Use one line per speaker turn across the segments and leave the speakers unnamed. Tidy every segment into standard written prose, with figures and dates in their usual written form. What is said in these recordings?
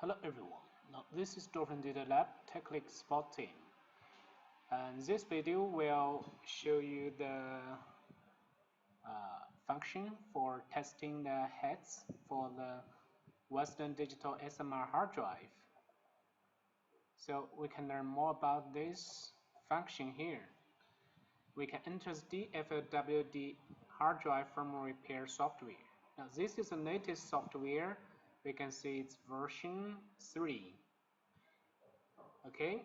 Hello everyone, now this is Dolphin Data Lab TechLeak Support Team, and this video will show you the function for testing the heads for the Western Digital SMR hard drive. So we can learn more about this function here. We can enter the DFLWD hard drive firmware repair software. Now this is the latest software. We can see it's version 3. Okay,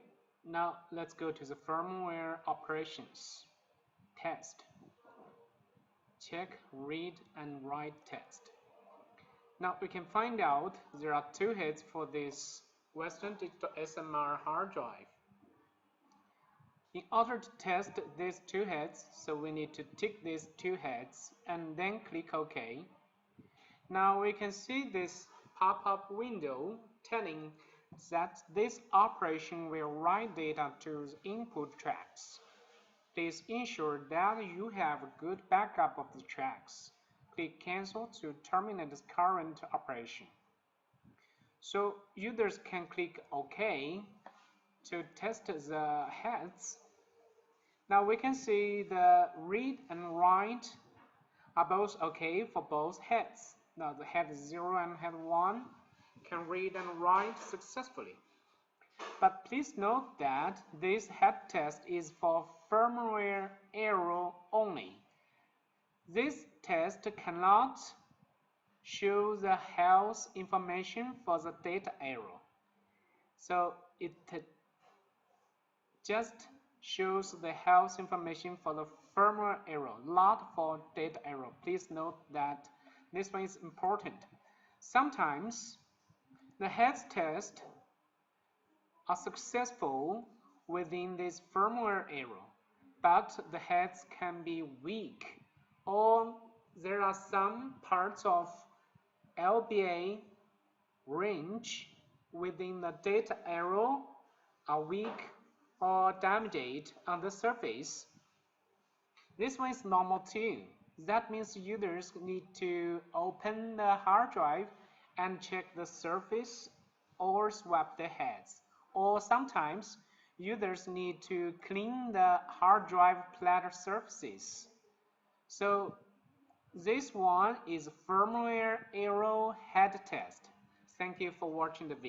now let's go to the firmware operations. Test. Check read and write test. Now we can find out there are two heads for this Western Digital SMR hard drive. In order to test these two heads, so we need to tick these two heads and then click OK. Now we can see this pop-up window telling that this operation will write data to the input tracks. Please ensure that you have a good backup of the tracks. Click Cancel to terminate the current operation. So users can click OK to test the heads. Now we can see the read and write are both OK for both heads. Now the head 0 and head 1 can read and write successfully. But please note that this head test is for firmware error only. This test cannot show the health information for the data error. So it just shows the health information for the firmware error, not for data error. Please note that this one is important. Sometimes the heads test are successful within this firmware error, but the heads can be weak, or there are some parts of LBA range within the data error are weak or damaged on the surface. This one is normal too. That means users need to open the hard drive and check the surface or swap the heads. Or sometimes users need to clean the hard drive platter surfaces. So this one is firmware error head test. Thank you for watching the video.